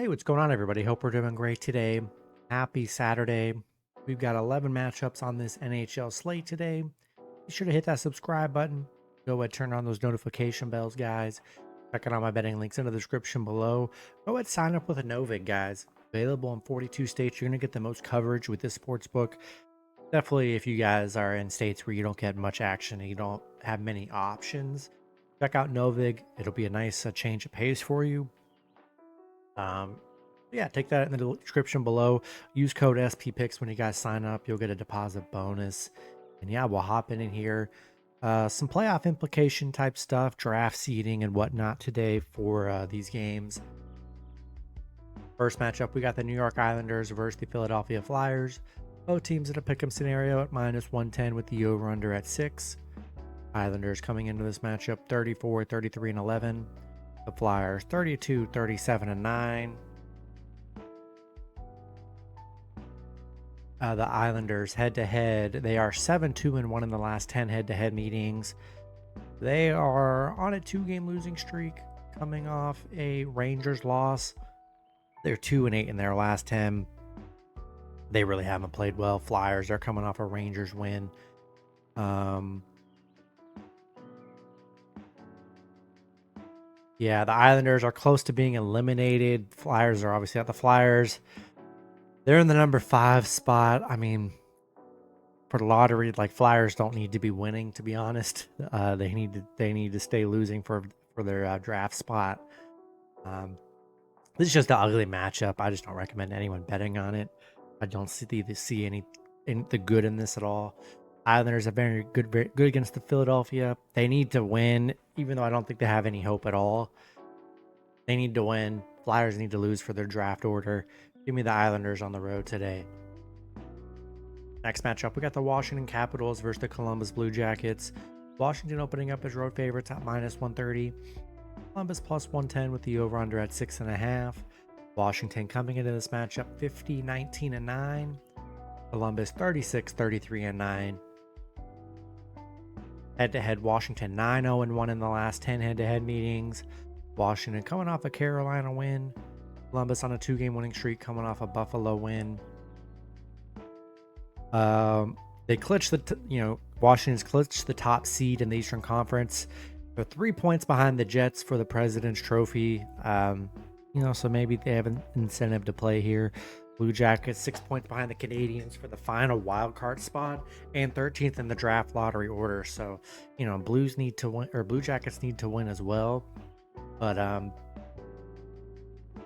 Hey, what's going on, everybody? Hope we're doing great today. Happy Saturday. We've got 11 matchups on this NHL slate today. Be sure to hit that subscribe button. Go ahead, turn on those notification bells, guys. Check out my betting links in the description below. Go ahead, sign up with a Novig, guys. Available in 42 states. You're going to get the most coverage with this sports book. Definitely, if you guys are in states where you don't get much action and you don't have many options, check out Novig. It'll be a nice change of pace for you. Yeah, take that in the description below. Use code SPPicks when you guys sign up. You'll get a deposit bonus. And yeah, we'll hop in here. Some playoff implication type stuff, draft seeding and whatnot today for these games. First matchup, we got the New York Islanders versus the Philadelphia Flyers. Both teams in a pick'em scenario at -110 with the over-under at 6. Islanders coming into this matchup 34, 33, and 11. The Flyers 32, 37, and 9. The Islanders head-to-head, they are 7-2-1 in the last 10 head-to-head meetings. They are on a 2-game losing streak, coming off a Rangers loss. They're 2-8 in their last 10. They really haven't played well. Flyers are coming off a Rangers win. Yeah, the Islanders are close to being eliminated. Flyers are obviously not the Flyers. They're in the number 5 spot. I mean, for the lottery, like, Flyers don't need to be winning, to be honest. They need to stay losing for their draft spot. This is just an ugly matchup. I just don't recommend anyone betting on it. I don't see any the good in this at all. Islanders are very good against the Philadelphia. They need to win, even though I don't think they have any hope at all. They need to win. Flyers need to lose for their draft order. Give me the Islanders on the road today. Next matchup, we got the Washington Capitals versus the Columbus Blue Jackets. Washington opening up as road favorites at -130. Columbus +110 with the over-under at 6.5. Washington coming into this matchup 50, 19, and 9. Columbus 36, 33, and 9. Head-to-head, Washington 9-0-1 in the last 10 head-to-head meetings. Washington coming off a Carolina win. Columbus on a 2-game winning streak, coming off a Buffalo win. They clinched Washington's clinched the top seed in the Eastern Conference. They're 3 points behind the Jets for the President's Trophy. So maybe they have an incentive to play here. Blue Jackets 6 points behind the Canadiens for the final wild card spot and 13th in the draft lottery order. So, Blues need to win, or Blue Jackets need to win as well. But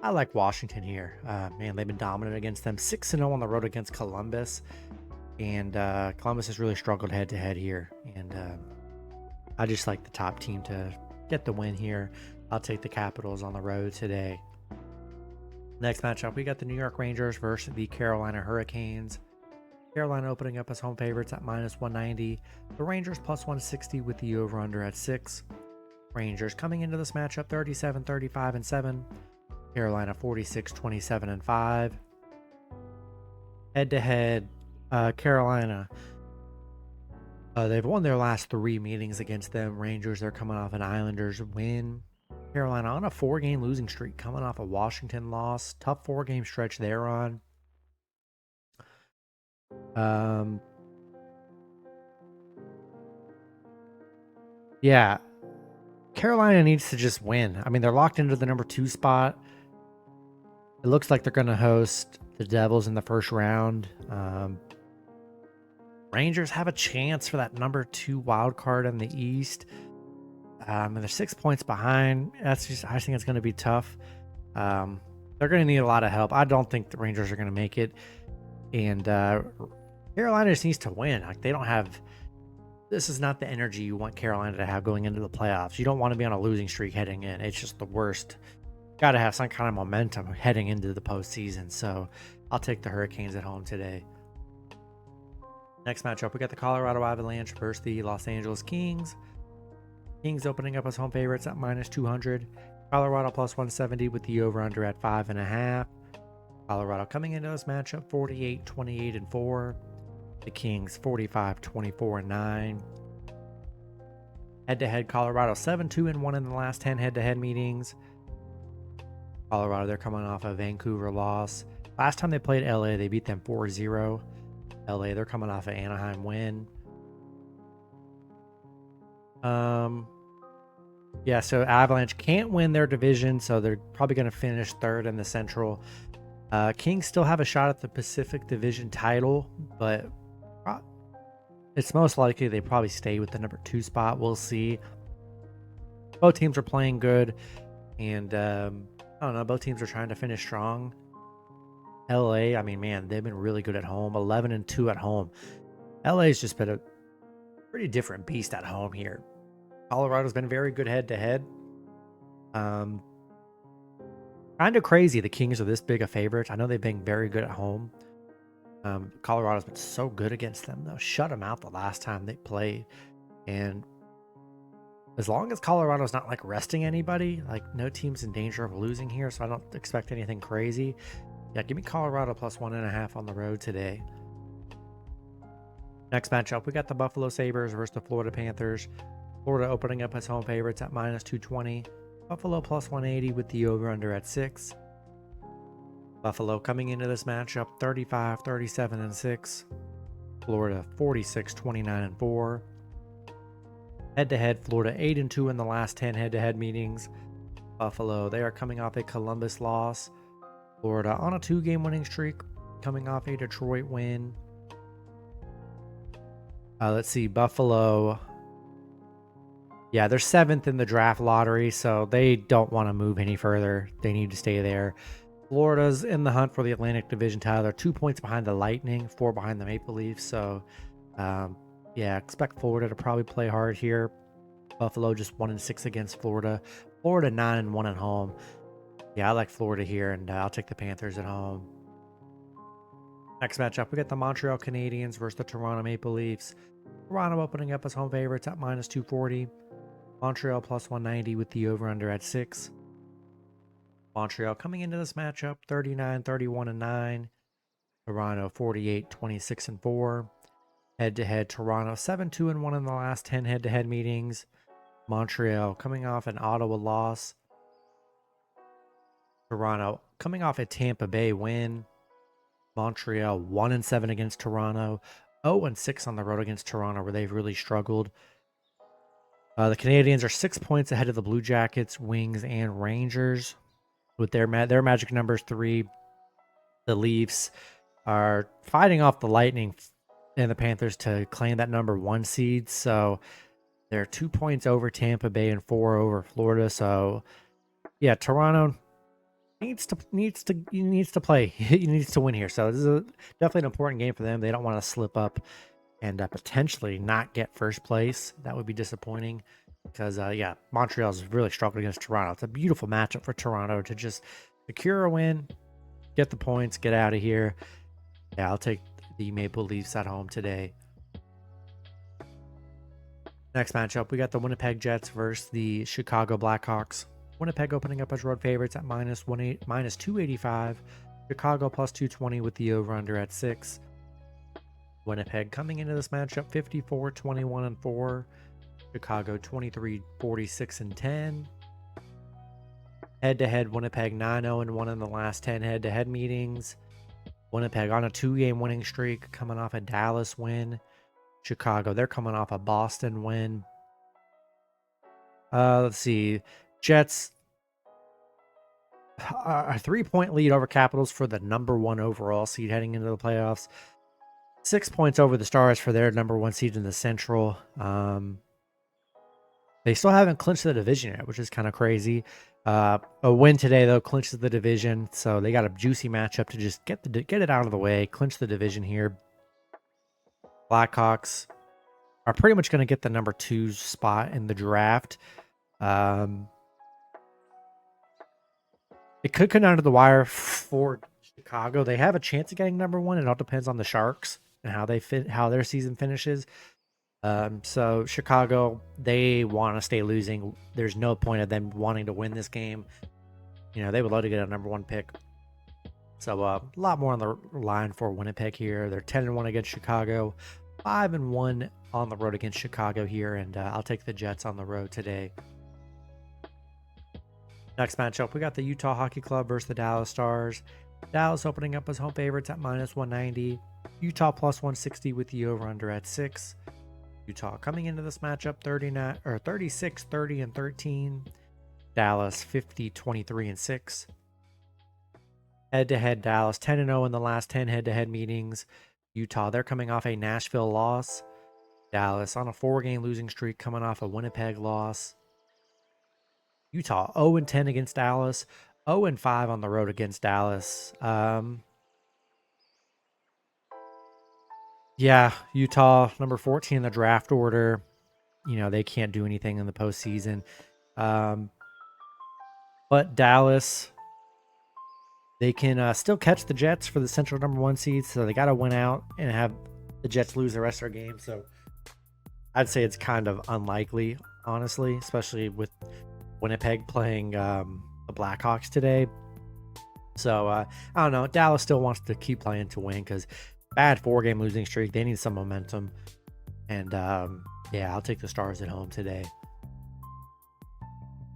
I like Washington here. Man, they've been dominant against them. 6-0 on the road against Columbus. And Columbus has really struggled head-to-head here. And I just like the top team to get the win here. I'll take the Capitals on the road today. Next matchup, we got the New York Rangers versus the Carolina Hurricanes. Carolina opening up as home favorites at -190. The Rangers +160 with the over-under at 6. Rangers coming into this matchup 37, 35, and 7. Carolina 46, 27, and 5. Head-to-head, Carolina. They've won their last 3 meetings against them. Rangers, they're coming off an Islanders win. Carolina on a 4-game losing streak, coming off a Washington loss. Tough 4-game stretch they're on. Yeah, Carolina needs to just win. I mean, they're locked into the number 2 spot. It looks like they're going to host the Devils in the first round. Rangers have a chance for that number 2 wild card in the East. And they're 6 points behind. I think it's going to be tough. They're going to need a lot of help. I don't think the Rangers are going to make it. And Carolina just needs to win. Like, they don't have. This is not the energy you want Carolina to have going into the playoffs. You don't want to be on a losing streak heading in. It's just the worst. Got to have some kind of momentum heading into the postseason. So I'll take the Hurricanes at home today. Next matchup, we got the Colorado Avalanche versus the Los Angeles Kings. Kings opening up as home favorites at -200. Colorado +170 with the over-under at 5.5. Colorado coming into this matchup 48, 28, and 4. The Kings 45, 24, and 9. Head-to-head, Colorado 7-2-1 in the last 10 head-to-head meetings. Colorado, they're coming off a Vancouver loss. Last time they played LA, they beat them 4-0. LA, they're coming off an Anaheim win. Yeah, so Avalanche can't win their division, so they're probably going to finish third in the Central. Kings still have a shot at the Pacific Division title, but it's most likely they probably stay with the number 2 spot. We'll see. Both teams are playing good, and I don't know, both teams are trying to finish strong. LA, I mean, man, they've been really good at home, 11-2 at home. LA's just been a pretty different beast at home here. Colorado's been very good head-to-head. Kind of crazy the Kings are this big a favorite. I know they've been very good at home. Colorado's been so good against them, though. Shut them out the last time they played. And as long as Colorado's not like resting anybody, like no team's in danger of losing here, so I don't expect anything crazy. Yeah, give me Colorado plus 1.5 on the road today. Next matchup, we got the Buffalo Sabres versus the Florida Panthers. Florida opening up as home favorites at minus 220. Buffalo plus 180 with the over-under at 6. Buffalo coming into this matchup 35, 37, and 6. Florida 46, 29, and 4. Head-to-head, Florida 8-2 in the last 10 head-to-head meetings. Buffalo, they are coming off a Columbus loss. Florida on a 2-game winning streak, coming off a Detroit win. Let's see, Buffalo. Yeah, they're 7th in the draft lottery, so they don't want to move any further. They need to stay there. Florida's in the hunt for the Atlantic Division title. They're 2 points behind the Lightning, 4 behind the Maple Leafs. So, yeah, expect Florida to probably play hard here. Buffalo just 1-6 against Florida. Florida 9-1 at home. Yeah, I like Florida here, and I'll take the Panthers at home. Next matchup, we got the Montreal Canadiens versus the Toronto Maple Leafs. Toronto opening up as home favorites at minus 240. Montreal plus 190 with the over-under at 6. Montreal coming into this matchup 39, 31, and 9. Toronto 48, 26, and 4. Head-to-head, Toronto 7-2 and 1 in the last 10 head-to-head meetings. Montreal coming off an Ottawa loss. Toronto coming off a Tampa Bay win. Montreal 1-7 against Toronto. 0-6 on the road against Toronto, where they've really struggled. The Canadiens are 6 points ahead of the Blue Jackets, Wings, and Rangers with their magic numbers 3. The Leafs are fighting off the Lightning and the Panthers to claim that number 1 seed. So they're 2 points over Tampa Bay and 4 over Florida. So yeah, Toronto needs to play. He needs to win here. So this is definitely an important game for them. They don't want to slip up and potentially not get first place. That would be disappointing because, yeah, Montreal's really struggled against Toronto. It's a beautiful matchup for Toronto to just secure a win, get the points, get out of here. Yeah, I'll take the Maple Leafs at home today. Next matchup, we got the Winnipeg Jets versus the Chicago Blackhawks. Winnipeg opening up as road favorites at minus 285. Chicago plus 220 with the over-under at 6. Winnipeg coming into this matchup 54, 21, and 4. Chicago 23, 46, and 10. Head-to-head, Winnipeg 9-0 and 1 in the last 10 head-to-head meetings. Winnipeg on a 2-game winning streak, coming off a Dallas win. Chicago, they're coming off a Boston win. Let's see. Jets, a 3-point lead over Capitals for the number 1 overall seed heading into the playoffs. 6 points over the Stars for their number 1 seed in the Central. They still haven't clinched the division yet, which is kind of crazy. A win today, though, clinches the division. So they got a juicy matchup to just get it out of the way, clinch the division here. Blackhawks are pretty much going to get the number 2 spot in the draft. It could come down to the wire for Chicago. They have a chance of getting number 1. It all depends on the Sharks and how their season finishes. So Chicago, they want to stay losing. There's no point of them wanting to win this game. You know, they would love to get a number 1 pick. So a lot more on the line for Winnipeg here. They're 10-1 against Chicago, 5-1 on the road against Chicago here, and I'll take the Jets on the road today. Next matchup, we got the Utah Hockey Club versus the Dallas Stars. Dallas opening up as home favorites at -190. Utah +160 with the over/under at 6. Utah coming into this matchup 36, 30, and 13. Dallas 50, 23, and 6. Head-to-head, Dallas 10-0 in the last 10 head-to-head meetings. Utah, they're coming off a Nashville loss. Dallas on a 4-game losing streak, coming off a Winnipeg loss. Utah 0-10 against Dallas, 0-5 on the road against Dallas. Yeah, Utah, number 14 in the draft order. You know, they can't do anything in the postseason. But Dallas, they can still catch the Jets for the Central #1 seed, so they got to win out and have the Jets lose the rest of their game. So I'd say it's kind of unlikely, honestly, especially with Winnipeg playing the Blackhawks today. So I don't know. Dallas still wants to keep playing to win because bad 4-game losing streak. They need some momentum. And yeah, I'll take the Stars at home today.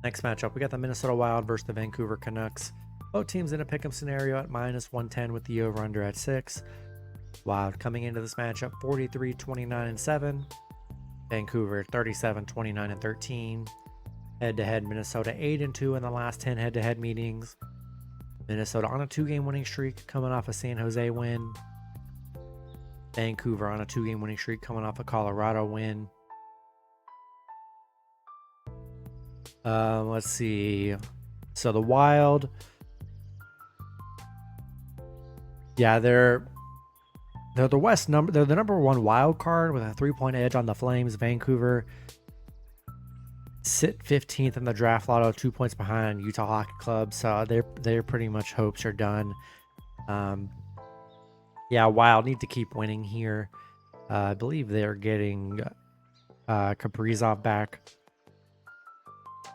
Next matchup, we got the Minnesota Wild versus the Vancouver Canucks. Both teams in a pick'em scenario at -110 with the over/under at 6. Wild coming into this matchup 43, 29, and 7. Vancouver 37, 29, and 13. Head-to-head, Minnesota 8-2 in the last 10 head-to-head meetings. Minnesota on a 2-game winning streak, coming off a San Jose win. Vancouver on a 2-game winning streak, coming off a Colorado win. Let's see. So the Wild, yeah, they're the they're the number 1 wild card with a 3-point edge on the Flames. Vancouver sit 15th in the draft lotto, 2 points behind Utah Hockey Club. So they're pretty much hopes are done. Yeah, Wild need to keep winning here. I believe they're getting Kaprizov back.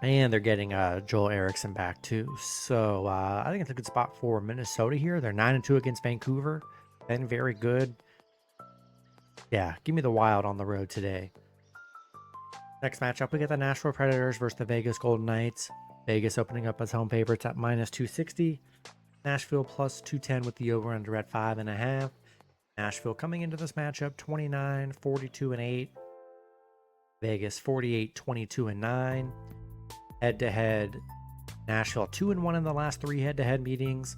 And they're getting Joel Eriksson back too. So I think it's a good spot for Minnesota here. They're 9-2 against Vancouver. Been very good. Yeah, give me the Wild on the road today. Next matchup, we get the Nashville Predators versus the Vegas Golden Knights. Vegas opening up as home favorites at -260. Nashville +210 with the over/under at 5.5. Nashville coming into this matchup 29, 42, and 8. Vegas 48, 22, and 9. Head-to-head, Nashville 2-1 in the last 3 head-to-head meetings.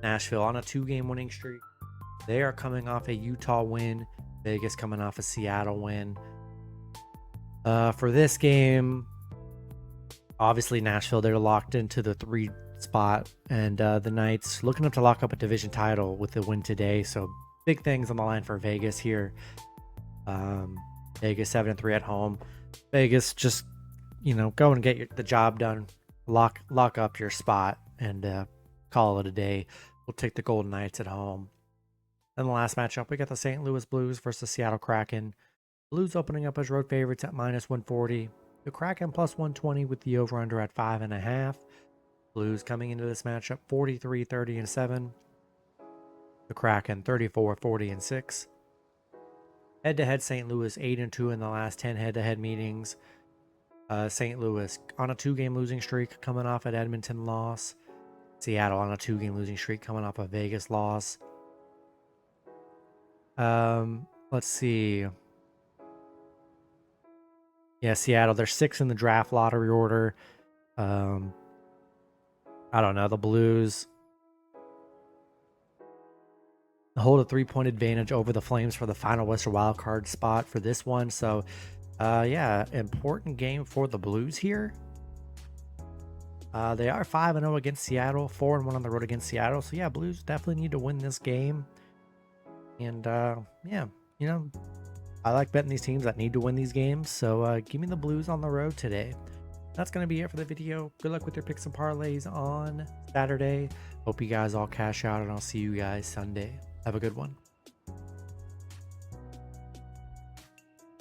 Nashville on a 2-game winning streak. They are coming off a Utah win. Vegas coming off a Seattle win. For this game, obviously Nashville, they're locked into the 3 spot, and the Knights looking to lock up a division title with the win today. So big things on the line for Vegas here. Vegas 7-3 at home. Vegas just, you know, go and get the job done. Lock up your spot and call it a day. We'll take the Golden Knights at home. Then the last matchup, we got the St. Louis Blues versus the Seattle Kraken. Blues opening up as road favorites at -140. The Kraken +120 with the over/under at 5.5. Blues coming into this matchup 43, 30, and 7. The Kraken 34, 40, and 6. Head-to-head, St. Louis 8-2 in the last 10 head-to-head meetings. St. Louis on a 2-game losing streak, coming off an Edmonton loss. Seattle on a 2-game losing streak, coming off a Vegas loss. Let's see. Yeah, Seattle, they're 6th in the draft lottery order. I don't know. The Blues hold a 3-point advantage over the Flames for the final Western wildcard spot for this one. So, yeah, important game for the Blues here. They are 5-0 against Seattle, 4-1 on the road against Seattle. So, yeah, Blues definitely need to win this game. And, yeah, you know, I like betting these teams that need to win these games. So, give me the Blues on the road today. That's going to be it for the video. Good luck with your picks and parlays on Saturday. Hope you guys all cash out, and I'll see you guys Sunday. Have a good one.